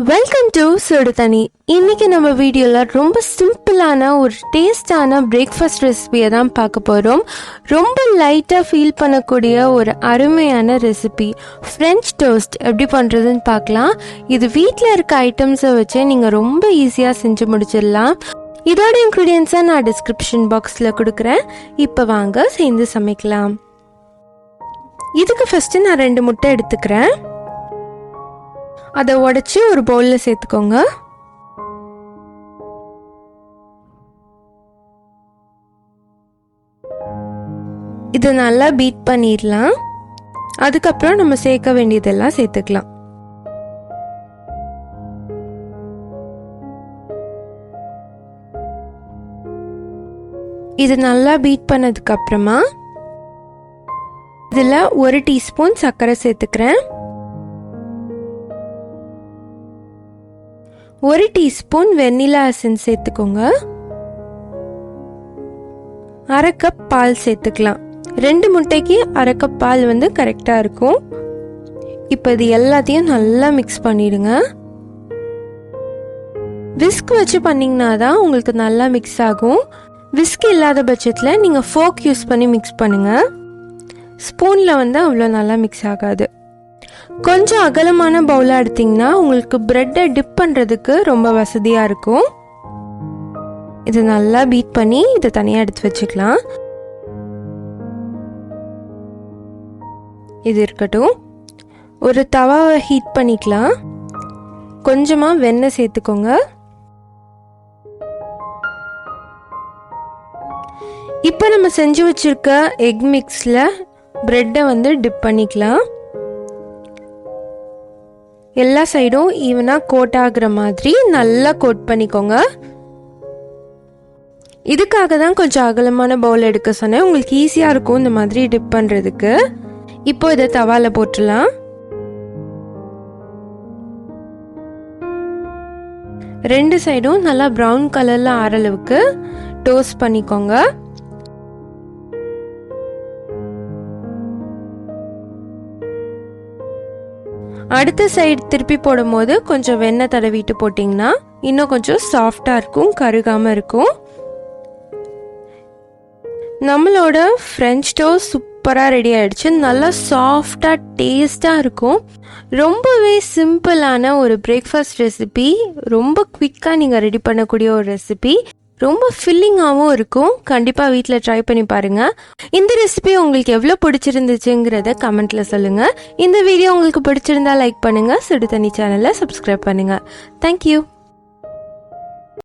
Welcome to சுடு தண்ணி. இன்னைக்கு நம்ம வீடியோவில் ரொம்ப சிம்பிளான ஒரு டேஸ்டான பிரேக்ஃபாஸ்ட் ரெசிபியை தான் பார்க்க போகிறோம். ரொம்ப லைட்டாக ஃபீல் பண்ணக்கூடிய ஒரு அருமையான ரெசிபி ஃப்ரெஞ்ச் டோஸ்ட் எப்படி பண்ணுறதுன்னு பார்க்கலாம். இது வீட்டில் இருக்க ஐட்டம்ஸை வச்சு நீங்கள் ரொம்ப ஈஸியாக செஞ்சு முடிச்சிடலாம். இதோட இன்க்ரீடியன்ஸை நான் டிஸ்கிரிப்ஷன் பாக்ஸில் கொடுக்குறேன். இப்போ வாங்க சேர்ந்து சமைக்கலாம். இதுக்கு ஃபஸ்ட்டு நான் 2 முட்டை எடுத்துக்கிறேன். அதை உடைச்சி ஒரு பவுலில் சேர்த்துக்கோங்க. இதை நல்லா பீட் பண்ணிடலாம். அதுக்கப்புறம் நம்ம சேர்க்க வேண்டியதெல்லாம் சேர்த்துக்கலாம். இது நல்லா பீட் பண்ணதுக்கு அப்புறமா இதில் 1 டீஸ்பூன் சர்க்கரை சேர்த்துக்கிறேன். 1 டீஸ்பூன் வெண்ணிலா எசன்ஸ் சேர்த்துக்கோங்க. 1/2 கப் பால் சேர்த்துக்கலாம். 2 முட்டைக்கு 1/2 கப் பால் கரெக்டாக இருக்கும். இப்போ இது எல்லாத்தையும் நல்லா மிக்ஸ் பண்ணிடுங்க. விஸ்க் வச்சு பண்ணிங்கன்னா தான் உங்களுக்கு நல்லா மிக்ஸ் ஆகும். விஸ்க் இல்லாத பட்சத்தில் நீங்கள் ஃபோக் யூஸ் பண்ணி மிக்ஸ் பண்ணுங்கள். ஸ்பூனில் அவ்வளோ நல்லா மிக்ஸ் ஆகாது. கொஞ்சம் அகலமான பவுலாக எடுத்திங்கன்னா உங்களுக்கு ப்ரெட்டை டிப் பண்ணுறதுக்கு ரொம்ப வசதியாக இருக்கும். இதை நல்லா பீட் பண்ணி இதை தனியாக எடுத்து வச்சுக்கலாம். இது இருக்கட்டும். ஒரு தவாவை ஹீட் பண்ணிக்கலாம். கொஞ்சமாக வெண்ணெய் சேர்த்துக்கோங்க. இப்போ நம்ம செஞ்சு வச்சுருக்க எக் மிக்ஸில் ப்ரெட்டை டிப் பண்ணிக்கலாம். எல்லா சைடும் ஈவனாக கோட் ஆகுற மாதிரி நல்லா கோட் பண்ணிக்கோங்க. இதுக்காக தான் கொஞ்சம் அகலமான பவுல் எடுக்க சொன்னேன். உங்களுக்கு ஈஸியாக இருக்கும் இந்த மாதிரி டிப் பண்ணுறதுக்கு. இப்போ இதை தவால போட்டுடலாம். 2 சைடும் நல்லா ப்ரௌன் கலரில் ஆற அளவுக்கு டோஸ்ட் பண்ணிக்கோங்க. அடுத்த சைடு திருப்பி போடும் போது கொஞ்சம் வெண்ணெய் தடவிட்டு போட்டிங்கன்னா இன்னும் கொஞ்சம் சாஃப்டாக இருக்கும், கருகாமல் இருக்கும். நம்மளோட ஃப்ரெஞ்ச் டோஸ்ட் சூப்பராக ரெடி ஆகிடுச்சு. நல்லா சாஃப்டாக டேஸ்டாக இருக்கும். ரொம்பவே சிம்பிளான ஒரு பிரேக்ஃபாஸ்ட் ரெசிபி. ரொம்ப குவிக்காக நீங்கள் ரெடி பண்ணக்கூடிய ஒரு ரெசிபி. ரொம்ப ஃபில்லிங்காகவும் இருக்கும். கண்டிப்பாக வீட்டில் ட்ரை பண்ணி பாருங்கள். இந்த ரெசிபி உங்களுக்கு எவ்வளோ பிடிச்சிருந்துச்சுங்கிறத கமெண்ட்டில் சொல்லுங்கள். இந்த வீடியோ உங்களுக்கு பிடிச்சிருந்தா லைக் பண்ணுங்கள். சுடு தண்ணி சேனலை சப்ஸ்கிரைப் பண்ணுங்கள். தேங்க்யூ.